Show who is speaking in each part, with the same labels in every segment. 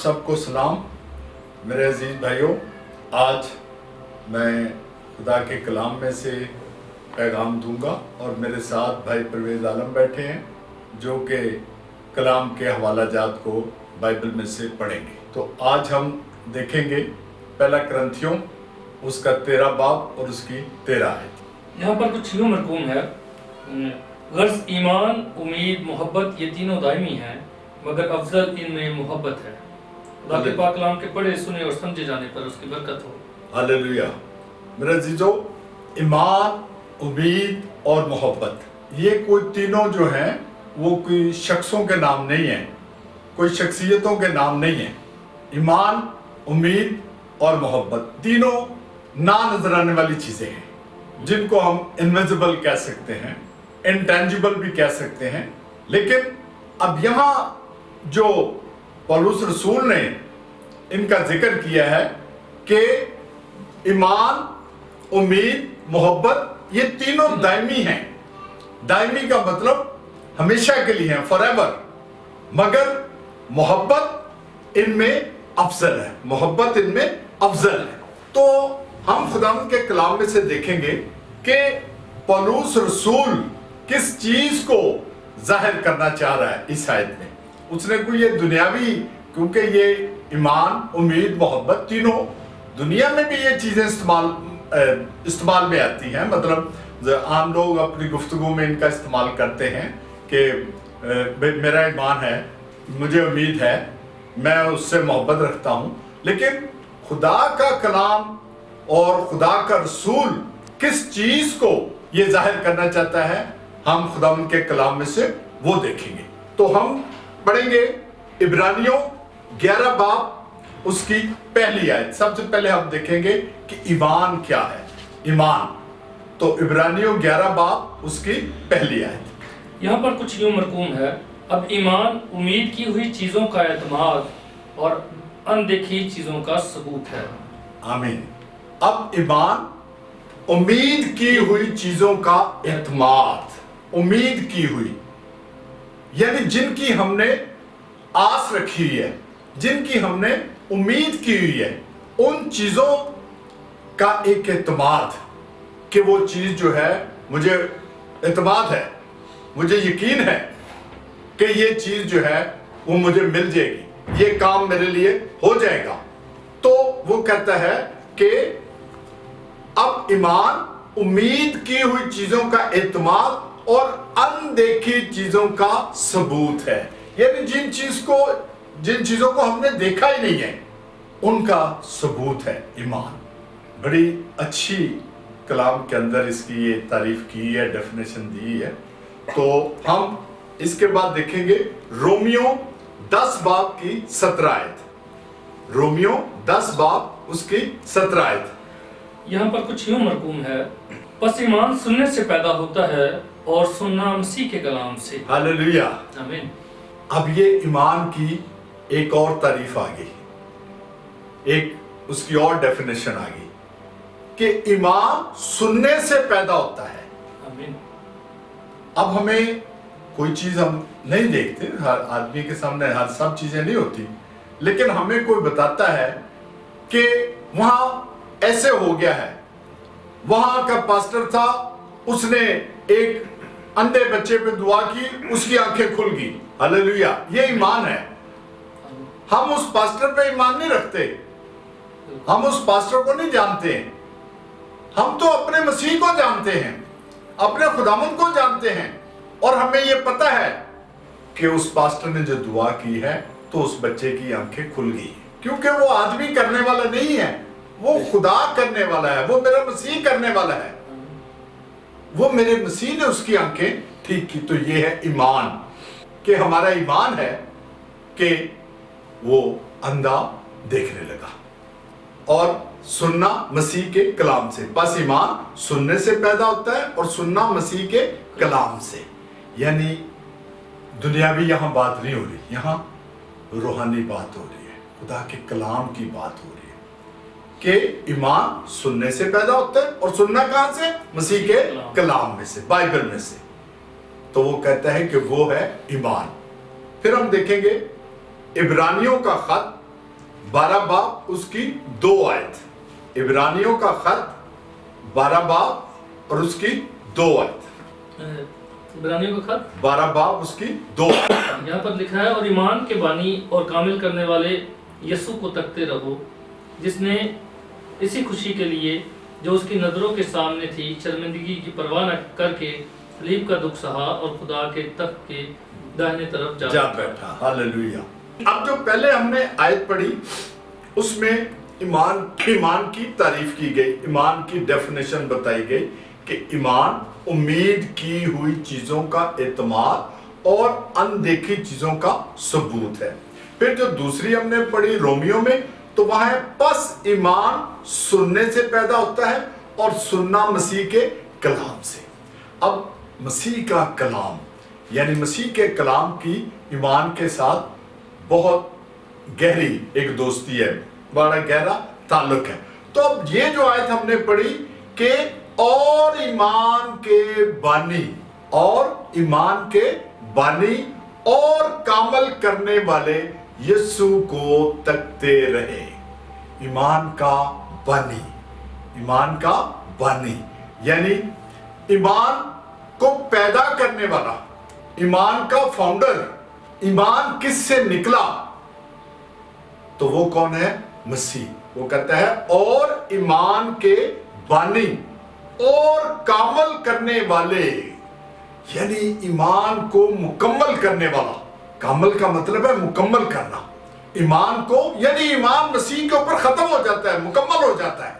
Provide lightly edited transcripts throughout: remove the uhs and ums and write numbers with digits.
Speaker 1: सबको सलाम मेरे अजीज़ भाइयों। आज मैं खुदा के कलाम में से पैगाम दूंगा और मेरे साथ भाई परवेज़ आलम बैठे हैं जो कि कलाम के हवाला जात को बाइबल में से पढ़ेंगे। तो आज हम देखेंगे पहला करंथियों उसका 13 बाब और उसकी 13 आयत।
Speaker 2: यहाँ पर कुछ यूँ मरकूम है, गर्ज ईमान, उम्मीद, मोहब्बत ये तीनों दायमी हैं, मगर अफजल इनमें मोहब्बत है। खुदा के पाक कलाम के पढ़े सुने और समझे जाने पर उसकी बरकत हो।
Speaker 1: हालेलुया। मेरे अजीजों, ईमान, उम्मीद और मोहब्बत ये कोई तीनों जो हैं वो कोई शख्सों के नाम नहीं हैं, कोई शख्सियतों के नाम नहीं हैं। ईमान, उम्मीद और मोहब्बत तीनों ना नजर आने वाली चीज़ें हैं जिनको हम इनविजिबल कह सकते हैं, इंटेंजिबल भी कह सकते हैं। लेकिन अब यहाँ जो पौलुस रसूल ने इनका जिक्र किया है कि ईमान, उम्मीद, मोहब्बत ये तीनों दायमी हैं। दायमी का मतलब हमेशा के लिए है, फॉरएवर। मगर मोहब्बत इनमें अफजल है, मोहब्बत इनमें अफजल है। तो हम खुदावंद के कलाम में से देखेंगे कि पौलुस रसूल किस चीज को जाहिर करना चाह रहा है इस आयत में। उसने कोई ये दुनियावी, क्योंकि ये ईमान, उम्मीद, मोहब्बत तीनों दुनिया में भी ये चीजें इस्तेमाल में आती हैं। मतलब आम लोग अपनी गुफ्तगू में इनका इस्तेमाल करते हैं कि मेरा ईमान है, मुझे उम्मीद है, मैं उससे मोहब्बत रखता हूँ। लेकिन खुदा का कलाम और खुदा का रसूल किस चीज को ये जाहिर करना चाहता है, हम खुदावंद के कलाम में से वो देखेंगे। तो हम पढ़ेंगे इब्रानियों 11 बाब उसकी पहली आयत। सबसे पहले हम देखेंगे कि ईमान क्या है। ईमान, तो इब्रानियों 11 बाब उसकी पहली आयत।
Speaker 2: यहाँ पर कुछ यूँ मरकूम है, अब ईमान उम्मीद की हुई चीज़ों का एतमाद और अनदेखी चीज़ों का सबूत है।
Speaker 1: आमीन। अब ईमान उम्मीद की हुई चीजों का एतमाद, उम्मीद की हुई यानी जिनकी हमने आस रखी हुई है, जिनकी हमने उम्मीद की हुई है, उन चीजों का एक एतमाद कि वो चीज जो है, मुझे एतमाद है, मुझे यकीन है कि ये चीज जो है वो मुझे मिल जाएगी, ये काम मेरे लिए हो जाएगा। तो वो कहता है कि अब ईमान उम्मीद की हुई चीजों का एतमाद और अनदेखी चीजों का सबूत है। यानी जिन चीजों को हमने देखा ही नहीं है उनका सबूत है ईमान। बड़ी अच्छी कलाम के अंदर इसकी ये तारीफ की है, डेफिनेशन दी है। तो हम इसके बाद देखेंगे रोमियो 10 बाब की 17 आयत। रोमियो 10 बाब उसकी 17 आयत।
Speaker 2: यहाँ पर कुछ यूँ मरकूम है, बस ईमान सुनने से पैदा होता है और सुनना मसीह के कलाम से।
Speaker 1: हालेलुया।
Speaker 2: आमीन।
Speaker 1: अब ये ईमान की एक और तारीफ आ गई, एक उसकी और डेफिनेशन आ गई कि ईमान सुनने से पैदा होता है।
Speaker 2: आमीन।
Speaker 1: अब हमें कोई चीज हम नहीं देखते, हर आदमी के सामने हर सब चीजें नहीं होती, लेकिन हमें कोई बताता है कि वहां ऐसे हो गया है, वहां का पास्टर था, उसने एक अंधे बच्चे पे दुआ की, उसकी आंखें खुल गई। हालेलुया। ये ईमान है। हम उस पास्टर पे ईमान नहीं रखते, हम उस पास्टर को नहीं जानते हैं, हम तो अपने मसीह को जानते हैं, अपने खुदावंद को जानते हैं। और हमें यह पता है कि उस पास्टर ने जो दुआ की है तो उस बच्चे की आंखें खुल गई, क्योंकि वो आदमी करने वाला नहीं है, वो खुदा करने वाला है, वो मेरा मसीह करने वाला है, वो मेरे मसीह ने उसकी आंखें ठीक की। तो ये है ईमान, कि हमारा ईमान है कि वो अंधा देखने लगा और सुनना मसीह के कलाम से। बस ईमान सुनने से पैदा होता है और सुनना मसीह के कलाम से। यानी दुनियावी यहां बात नहीं हो रही, यहां रूहानी बात हो रही है, खुदा के कलाम की बात हो रही है कि ईमान सुनने से पैदा होता है और सुनना कहां से? मसीह के कलाम में से, बाइबल में से। तो वो कहता है कि वो है ईमान। फिर हम देखेंगे इब्रानियों का खत 12 बाब उसकी 2 आयत। इब्रानियों का खत 12 बाब और उसकी 2 आयत।
Speaker 2: इब्रानियों का खत
Speaker 1: 12 बाब उसकी 2 आयत।
Speaker 2: यहाँ पर लिखा है, और ईमान के बानी और कामिल करने वाले यीशु को तकते रहो, जिसने इसी खुशी के लिए जो उसकी नजरों के सामने थी शर्मिंदगी की परवाह न करके सलीब का दुख सहा और खुदा के तख्त के दाहिने तरफ जा
Speaker 1: बैठा। हालेलुया। अब जो पहले हमने आयत पढ़ी उसमें ईमान की तारीफ की गई, ईमान की डेफिनेशन बताई गई कि ईमान उम्मीद की हुई चीजों का एतमाद और अनदेखी चीजों का सबूत है। फिर जो दूसरी हमने पढ़ी रोमियो में, तो वहां है बस ईमान सुनने से पैदा होता है और सुनना मसीह के कलाम से। अब मसीह का कलाम यानी मसीह के कलाम की ईमान के साथ बहुत गहरी एक दोस्ती है, बड़ा गहरा ताल्लुक है। तो अब ये जो आयत हमने पढ़ी कि और ईमान के बानी और कामल करने वाले यीशु को तकते रहे। ईमान का बानी यानी ईमान को पैदा करने वाला, ईमान का फाउंडर। ईमान किससे निकला? तो वो कौन है? मसीह। वो कहता है और ईमान के बानी और कामल करने वाले, यानी ईमान को मुकम्मल करने वाला। कामल का मतलब है मुकम्मल करना। ईमान को यानी ईमान मसीह के ऊपर खत्म हो जाता है, मुकम्मल हो जाता है।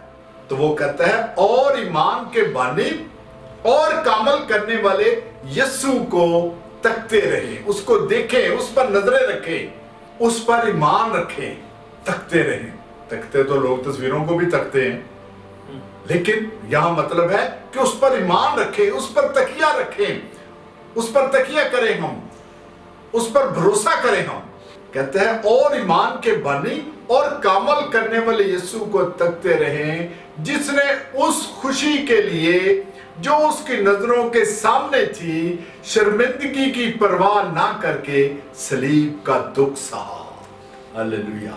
Speaker 1: तो वो कहता है और ईमान के बानी और कामल करने वाले यीशु को तकते रहे, उसको देखें, उस पर नजरें रखें, उस पर ईमान रखें, तकते रहें। तकते तो लोग तस्वीरों को भी तकते हैं, लेकिन यहां मतलब है कि उस पर ईमान रखें, उस पर तकिया रखें, उस पर तकिया करें, हम उस पर भरोसा करें। हम कहते हैं और ईमान के बानी और कामल करने वाले यीशु को तकते रहें, जिसने उस खुशी के लिए जो उसकी नजरों के सामने थी शर्मिंदगी की परवाह ना करके सलीब का दुख सहा। हालेलुया।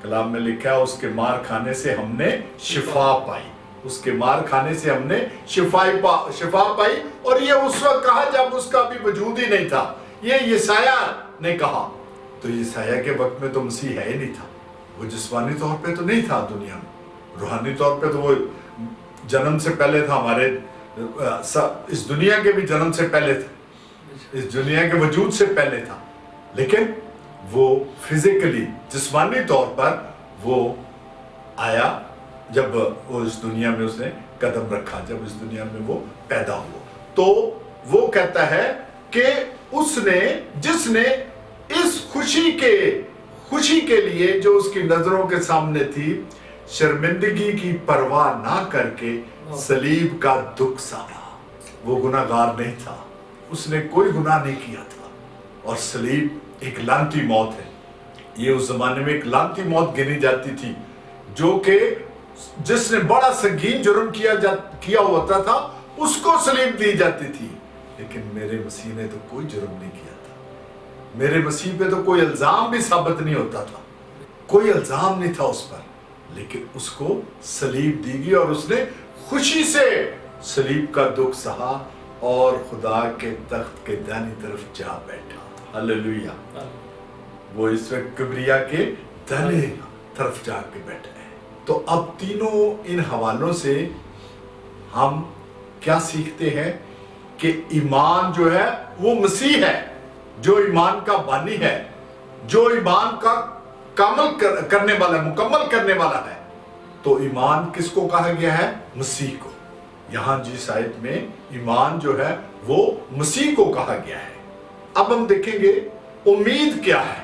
Speaker 1: कलाम में लिखा है उसके मार खाने से हमने शिफा पाई, उसके मार खाने से हमने शिफा पाई। और ये उस वक्त कहा जब उसका भी वजूद ही नहीं था। ये यशाया ने कहा। तो यशाया के वक्त में तो मसीह है ही नहीं था, वो जिस्मानी तौर पे तो नहीं था दुनिया में, रूहानी तौर पे तो वो जन्म से पहले था, हमारे इस दुनिया के भी जन्म से पहले था, इस दुनिया के वजूद से पहले था। लेकिन वो फिजिकली जिस्मानी तौर पर वो आया जब वो इस दुनिया में उसने कदम रखा, जब इस दुनिया में वो पैदा हुआ। तो वो कहता है कि उसने जिसने इस खुशी के लिए जो उसकी नजरों के सामने थी शर्मिंदगी की परवाह ना करके सलीब का दुख सहा। वो गुनाहगार नहीं था, उसने कोई गुनाह नहीं किया था। और सलीब एक लानती मौत है। ये उस जमाने में एक लानती मौत गिनी जाती थी, जो कि जिसने बड़ा संगीन जुर्म किया होता था उसको सलीब दी जाती थी। लेकिन मेरे मसीह ने तो कोई जुर्म नहीं किया था, मेरे मसीह पे तो कोई इल्जाम भी साबित नहीं होता था, कोई इल्जाम नहीं था उस पर, लेकिन उसको सलीब दी गई और उसने खुशी से सलीब का दुख सहा और खुदा के तख्त के दाहिनी तरफ जा बैठा। हालेलुया। वो इस वक्त किबरिया के दाहिने तरफ जाके बैठे हैं। तो अब तीनों इन हवालों से हम क्या सीखते हैं कि ईमान जो है वो मसीह है, जो ईमान का बानी है, जो ईमान का कामल करने वाला है, मुकम्मल करने वाला है। तो ईमान किसको कहा गया है? मसीह को। यहां जिस आयत में ईमान जो है वो मसीह को कहा गया है। अब हम देखेंगे उम्मीद क्या है।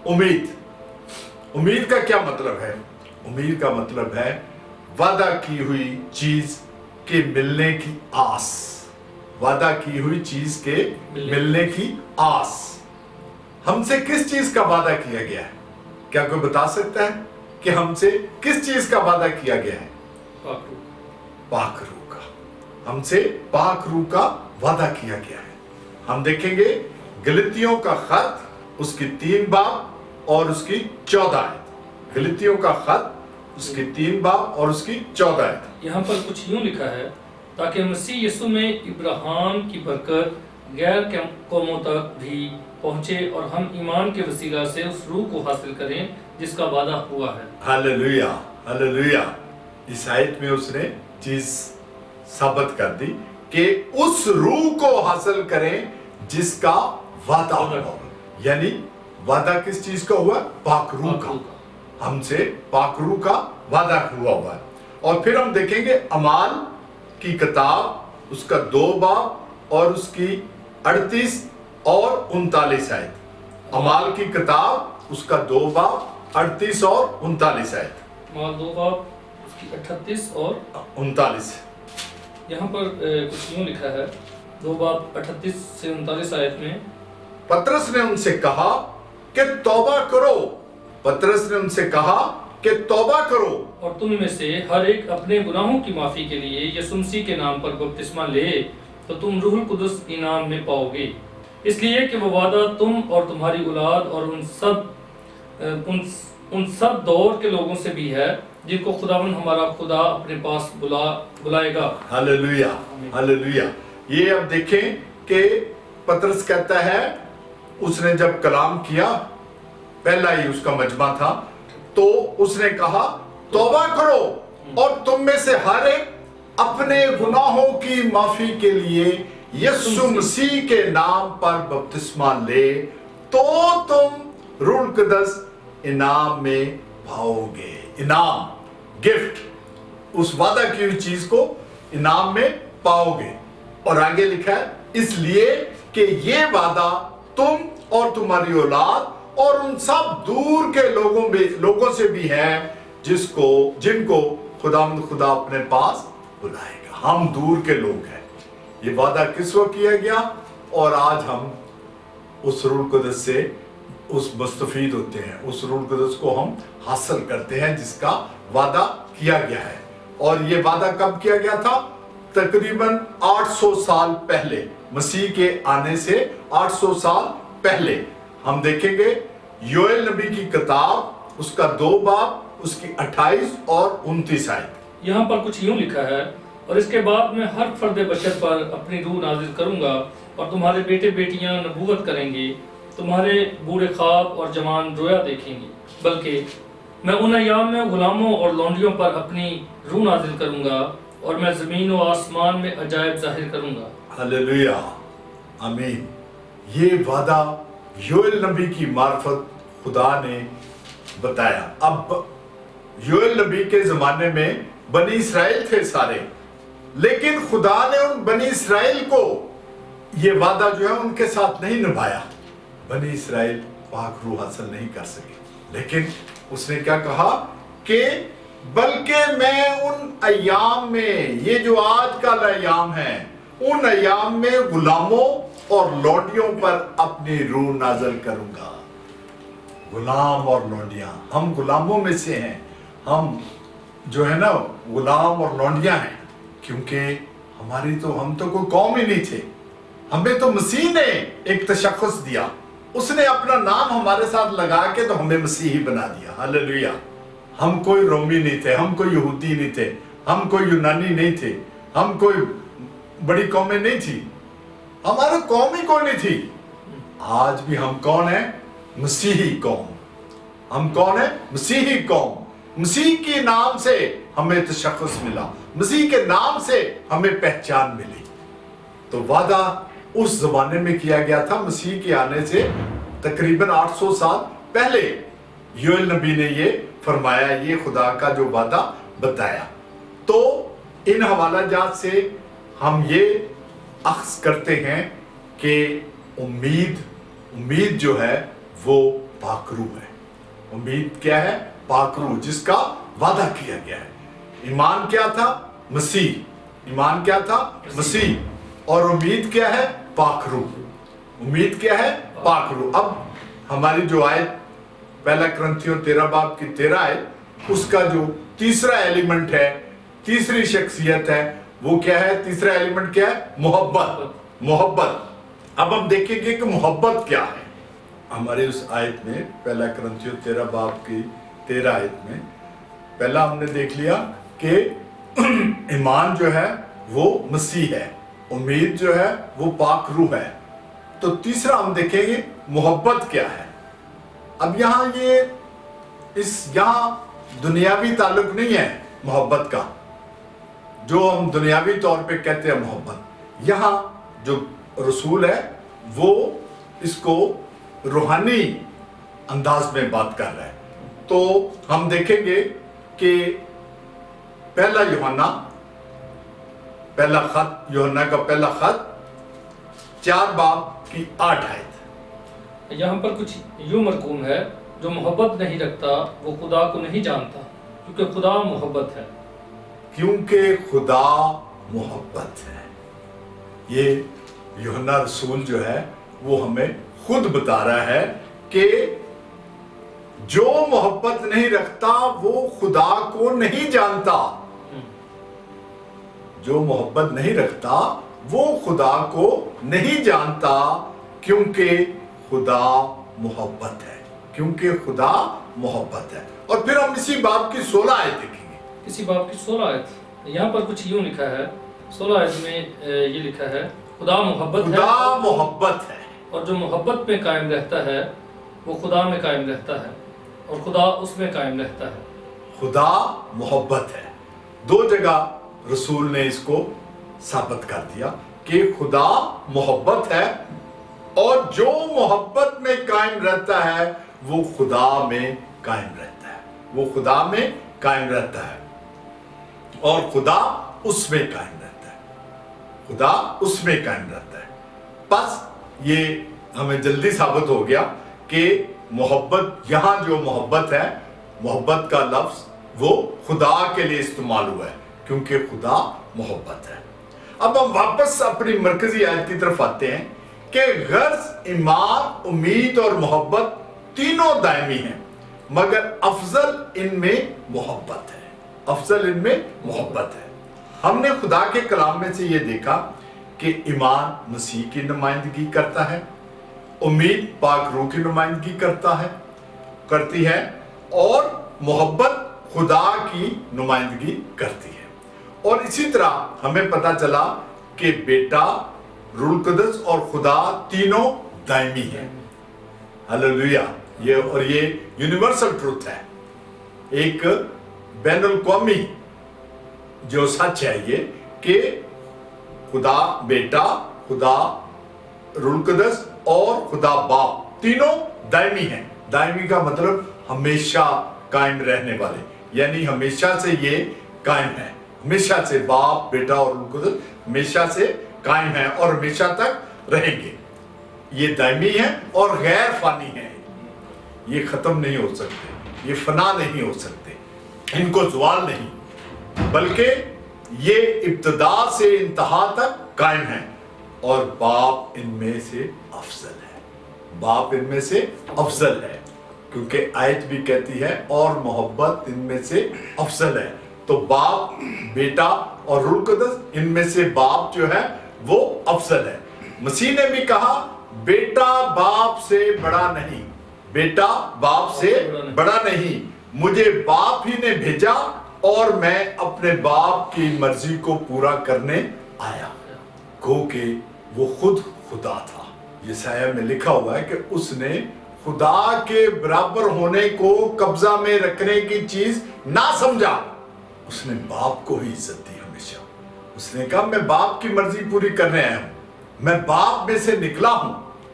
Speaker 1: उम्मीद का क्या मतलब है? उम्मीद का मतलब है वादा की हुई चीज के मिलने की आस। वादा की हुई चीज के मिलने की आस। हमसे किस चीज का वादा किया गया है? क्या कोई बता सकता है कि हमसे किस चीज का वादा किया गया है? पाक रूह का। हमसे पाक रूह का वादा किया गया है। हम देखेंगे गलतियों का खत उसकी 3 बाब और उसकी 14 आयत। गलतियों का खत उसकी 3 बाब और उसकी 14 आयत।
Speaker 2: यहाँ पर कुछ यूं लिखा है, ताकि मसीह यीशु में इब्राहिम की बरकत गैर कौमों तक भी पहुंचे और हम ईमान के वसीला से उस रूह को हासिल करें जिसका वादा हुआ है।
Speaker 1: Hallelujah, hallelujah. इस आयत में उसने चीज साबित कर दी कि उस रूह को हासिल करें जिसका वादा हुआ। यानी वादा किस चीज का हुआ? पाक रूह का। हमसे पाक रूह का वादा हुआ है। और फिर हम देखेंगे अमाल की किताब उसका 2 बाब और उसकी 38 और 39 आयत। अमाल की किताब उसका 2 बाब 38 और 39 आयत।
Speaker 2: अमाल 2 बाब उसकी 38 और
Speaker 1: 39।
Speaker 2: यहाँ पर कुछ यूं लिखा है, 2 बाब 38 से 39 आयत में,
Speaker 1: पतरस ने उनसे कहा कि तौबा करो। पतरस ने उनसे कहा कि तौबा करो
Speaker 2: और तुम में से हर एक अपने गुनाहों की माफी के लिए यीशु मसीह के नाम पर बपतिस्मा ले, तो तुम रूहुल कुदस इनाम में पाओगे। इसलिए कि वो वादा तुम और तुम्हारी औलाद और उन सब दौर के लोगों से भी है जिनको खुदावन हमारा खुदा अपने पास बुलाएगा।
Speaker 1: Hallelujah, hallelujah. ये अब देखें कि पतरस कहता है, उसने जब कलाम किया, पहला ही उसका मजमा था, तो उसने कहा तौबा करो और तुम में से हर एक अपने गुनाहों की माफी के लिए यीशु मसीह के नाम पर बपतिस्मा ले, तो तुम रूहुल कुदस इनाम में पाओगे। इनाम, गिफ्ट, उस वादा की हुई चीज को इनाम में पाओगे। और आगे लिखा है, इसलिए कि ये वादा तुम और तुम्हारी औलाद और उन सब दूर के लोगों से भी है जिनको खुदा अपने पास बुलाएगा। हम दूर के लोग हैं। ये वादा किस वक्त किया गया? और आज हम उस रूहुल कुदस से उस मुस्तफीद होते हैं, उस रूहुल कुदस को हम हासिल करते हैं जिसका वादा किया गया है। और ये वादा कब किया गया था? तकरीबन 800 साल पहले, मसीह के आने से 800 साल पहले। हम देखेंगे योएल नबी की किताब उसका 2 बाब उसकी 28 और 29 आयत।
Speaker 2: यहाँ पर कुछ यूं लिखा है, और इसके बाद मैं हर फर्द बशर पर अपनी रूह नाजिल करूंगा और तुम्हारे बेटे बेटियां नबूवत करेंगे, तुम्हारे बूढ़े ख्वाब और जवान रोया देखेंगे। बल्कि मैं उन अय्याम में गुलामों और लौंडियों पर अपनी रूह नाजिल करूंगा और मैं जमीन और आसमान में अजायब जाहिर करूंगा।
Speaker 1: हालेलुया, आमीन। ये वादा योएल नबी की मार्फत खुदा ने बताया। अब योएल नबी के जमाने में बनी इस्राएल थे सारे, लेकिन खुदा ने उन बनी इस्राएल को ये वादा जो है उनके साथ नहीं निभाया। बनी इस्राएल पाक रूह हासिल नहीं कर सके। लेकिन उसने क्या कहा कि बल्कि मैं उन अय्याम में, ये जो आज का अय्याम है, उन अय्याम में गुलामों और लौंडियों पर अपनी रूह नाज़िल करूंगा। गुलाम और लौंडियां, हम गुलामों में से हैं। हम जो है ना गुलाम और लौंडियां हैं, क्योंकि हम तो कोई कौम ही नहीं थे। हमें तो मसीह ने एक तशख्खुस दिया, उसने अपना नाम हमारे साथ लगा के तो हमें मसीही बना दिया। हालेलुया। हम कोई रोमी नहीं थे, हम कोई यहूदी नहीं थे, हम कोई यूनानी नहीं थे, हम कोई बड़ी कौमें नहीं थी, हमारी कौम ही कोई नहीं थी। आज भी हम कौन है? मसीही कौम। हम कौन है? मसीही कौम। मसीह के नाम से हमें तशख्खुस मिला, मसीह के नाम से हमें पहचान मिली। तो वादा उस जमाने में किया गया था, मसीह के आने से तकरीबन 800 साल पहले योएल नबी ने ये फरमाया, ये खुदा का जो वादा बताया। तो इन हवालाजात से हम ये अख्ज़ करते हैं कि उम्मीद जो है वो पाकरू है। उम्मीद क्या है? पाकरू, जिसका वादा किया गया है। ईमान क्या था? मसीह। ईमान क्या था? मसीह। और उम्मीद क्या है? पाकरू। उम्मीद क्या है? पाकरू। अब हमारी जो आयत पहला कुरिन्थियों 13 बाब की 13 आयत, उसका जो तीसरा एलिमेंट है, तीसरी शख्सियत है, वो क्या है? तीसरा एलिमेंट क्या है? मोहब्बत। मोहब्बत। अब हम देखेंगे कि मोहब्बत क्या है। हमारे उस आयत में पहला कुरिन्थियों 13 बाब की 13 आयत में पहला हमने देख लिया कि ईमान जो है वो मसीह है, उम्मीद जो है वो पाक रूह है। तो तीसरा हम देखेंगे मोहब्बत क्या है। अब यहाँ यहाँ दुनियावी ताल्लुक नहीं है मोहब्बत का, जो हम दुनियावी तौर पे कहते हैं मोहब्बत। यहाँ जो रसूल है वो इसको रूहानी अंदाज में बात कर रहा है। तो हम देखेंगे कि पहला यूहन्ना का पहला खत 4 बाब की 8 आयत।
Speaker 2: यहाँ पर कुछ यूं मरकूम है, जो मोहब्बत नहीं रखता वो खुदा को नहीं जानता, क्योंकि खुदा मोहब्बत है।
Speaker 1: क्योंकि खुदा मोहब्बत है। ये यूहन्ना रसूल जो है वो हमें खुद बता रहा है कि जो मोहब्बत नहीं रखता वो खुदा को नहीं जानता। जो मोहब्बत नहीं रखता वो खुदा को नहीं जानता, क्योंकि खुदा मोहब्बत है। क्योंकि खुदा मोहब्बत है। और फिर हम इसी बाब की 16 आयत देखेंगे।
Speaker 2: इसी बाब की 16 आयत, यहाँ पर कुछ यूं लिखा है, 16 आयत में ये लिखा है, खुदा मोहब्बत है,
Speaker 1: खुदा मोहब्बत है,
Speaker 2: और जो मोहब्बत में कायम रहता है वो खुदा में कायम रहता है, और खुदा उसमें कायम रहता है।
Speaker 1: खुदा मोहब्बत है। 2 जगह रसूल ने इसको साबित कर दिया कि खुदा मोहब्बत है, और जो मोहब्बत में कायम रहता है वो खुदा में कायम रहता है। वो खुदा में कायम रहता है और खुदा उसमें कायम रहता है। खुदा उसमें कायम रहता है। बस ये हमें जल्दी साबित हो गया कि मोहब्बत, यहां जो मोहब्बत है, मोहब्बत का लफ्ज वो खुदा के लिए इस्तेमाल हुआ है, क्योंकि खुदा मोहब्बत है। अब हम वापस अपनी मरकजी आयत की तरफ आते हैं कि गर्ज, ईमान, उम्मीद और मोहब्बत तीनों दायमी हैं, मगर अफजल इनमें मोहब्बत है। अफजल इनमें मोहब्बत है। हमने खुदा के कलाम में से ये देखा कि ईमान मसीह की नुमाइंदगी करता है, उम्मीद पाक रूह की नुमाइंदगी करती है, और मोहब्बत खुदा की नुमाइंदगी करती है। और इसी तरह हमें पता चला कि बेटा, रूह कुदस और खुदा तीनों दायमी हैं। हालेलुया। ये यूनिवर्सल ट्रूथ है, एक बैनुल कौमी जो सच है ये, कि खुदा बेटा, खुदा रूह कुदस और खुदा बाप तीनों दायमी हैं। दायमी का मतलब हमेशा कायम रहने वाले, यानी हमेशा से ये कायम है। हमेशा से बाप, बेटा और रूह कुदस हमेशा से कायम है और हमेशा तक रहेंगे। ये दायमी है और गैर फानी है। ये खत्म नहीं हो सकते, ये फना नहीं हो सकते, इनको ज़वाल नहीं, बल्कि ये इब्तिदा से इंतहा तक कायम है। और बाप इनमें से अफजल है। बाप इनमें से अफजल है, क्योंकि आयत भी कहती है और मोहब्बत इनमें से अफजल है। तो बाप, बेटा और रूह कुदस, इनमें से बाप जो है वो अफजल है। मसीह ने भी कहा, बेटा बाप से बड़ा नहीं, बेटा बाप से बड़ा नहीं, मुझे बाप ही ने भेजा और मैं अपने बाप की मर्जी को पूरा करने आया। गो के वो खुद खुदा था। यशायाह में लिखा हुआ है कि उसने खुदा के बराबर होने को कब्जा में रखने की चीज ना समझा, उसने बाप को ही इज्जत दी हमेशा। उसने कहा, मैं बाप की मर्जी पूरी करने आया हूं, मैं बाप में से निकला हूं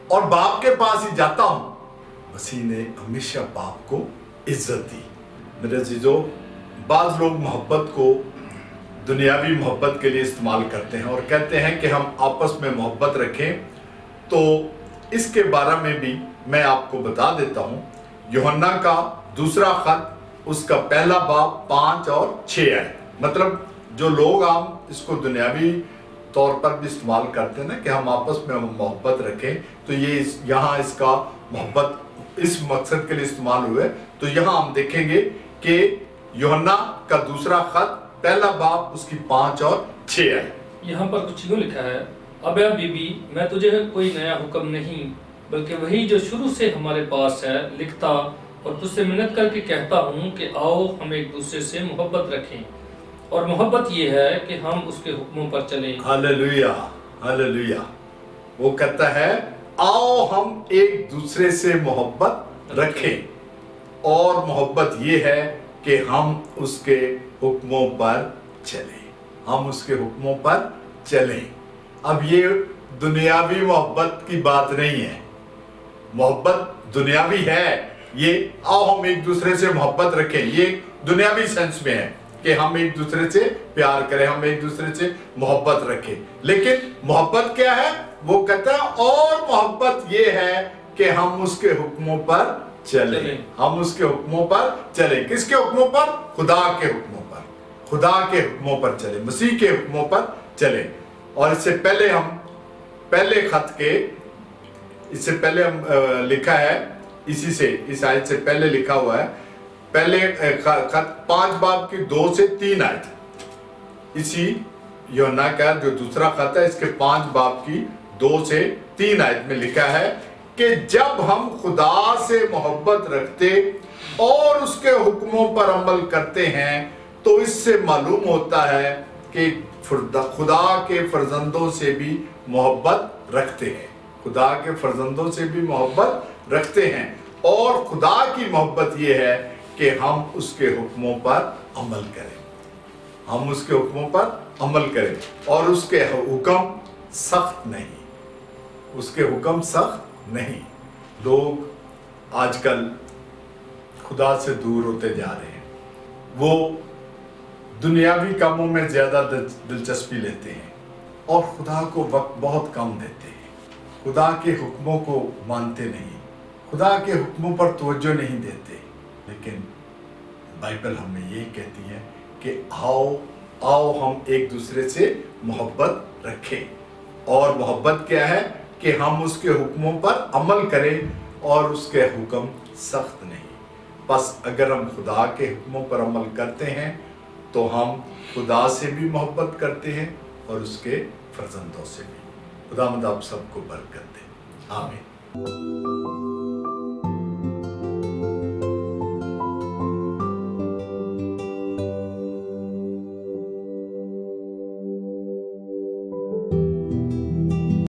Speaker 1: और बाप के पास ही जाता हूं। मसीह ने हमेशा बाप को इज्जत दी। मेरे अजीजों, बाज लोग मोहब्बत को दुनियावी मोहब्बत के लिए इस्तेमाल करते हैं और कहते हैं कि हम आपस में मोहब्बत रखें। तो इसके बारे में भी मैं आपको बता देता हूं। यूहन्ना का दूसरा खत, उसका पहला बाब 5 और 6 है। मतलब जो लोग हम इसको दुनियावी तौर पर भी इस्तेमाल करते हैं ना कि हम आपस में मोहब्बत रखें, तो ये यहाँ इसका मोहब्बत इस मकसद के लिए इस्तेमाल हुए। तो यहाँ हम देखेंगे कि यूहन्ना का दूसरा खत पहला बाब उसकी 5 और 6 है।
Speaker 2: यहाँ पर कुछ यूँ लिखा है, अब या बीबी, मैं तुझे कोई नया हुक्म नहीं बल्कि वही जो शुरू से हमारे पास है लिखता और तुझसे मिन्नत करके कहता हूँ कि आओ हम एक दूसरे से मोहब्बत रखें, और मोहब्बत ये है कि हम उसके हुक्मों पर चलें।
Speaker 1: Hallelujah, hallelujah. वो कहता है आओ हम एक दूसरे से मोहब्बत रखें, और मोहब्बत ये है कि हम उसके हुक्मों पर चलें, हम उसके हुक्मों पर चलें। अब ये दुनियावी मोहब्बत की बात नहीं है। मोहब्बत दुनियावी है, ये आओ हम एक दूसरे से मोहब्बत रखें, ये दुनियावी सेंस में है कि हम एक दूसरे से प्यार करें, हम एक दूसरे से मोहब्बत रखें। लेकिन मोहब्बत क्या है? वो कहता है और मोहब्बत ये है कि हम उसके हुक्मों पर चलें, हम उसके हुक्मों पर चलें। किसके हुक्मों पर? खुदा के हुक्मों पर, खुदा के हुक्मों पर चलें, मसीह के हुक्मों पर चलें। और इससे पहले हम पहले खत के, इससे पहले हम लिखा है, इसी से इस आयत से पहले लिखा हुआ है, पहले खत 5 बाब की 2 से 3 आयत। इसी यूहन्ना का जो दूसरा खत है इसके 5 बाब की 2 से 3 आयत में लिखा है कि जब हम खुदा से मोहब्बत रखते और उसके हुक्मों पर अमल करते हैं तो इससे मालूम होता है कि खुदा के फर्जंदों से भी मोहब्बत रखते हैं, खुदा के फर्जंदों से भी मोहब्बत रखते हैं। और खुदा की मोहब्बत ये है कि हम उसके हुक्मों पर अमल करें, हम उसके हुक्मों पर अमल करें। और उसके हुक्म सख्त नहीं, उसके हुक्म सख्त नहीं। लोग आजकल खुदा से दूर होते जा रहे हैं, वो दुनियावी कामों में ज्यादा दिलचस्पी लेते हैं और खुदा को वक्त बहुत कम देते हैं, खुदा के हुक्मों को मानते नहीं, खुदा के हुक्मों पर तवज्जो नहीं देते। लेकिन बाइबल हमें ये कहती है कि आओ आओ हम एक दूसरे से मोहब्बत रखें। और मोहब्बत क्या है? कि हम उसके हुक्मों पर अमल करें, और उसके हुक्म सख्त नहीं। बस अगर हम खुदा के हुक्मों पर अमल करते हैं तो हम खुदा से भी मोहब्बत करते हैं और उसके फर्जंदों से भी। खुदावंद आप सबको बरकत दे। आमीन।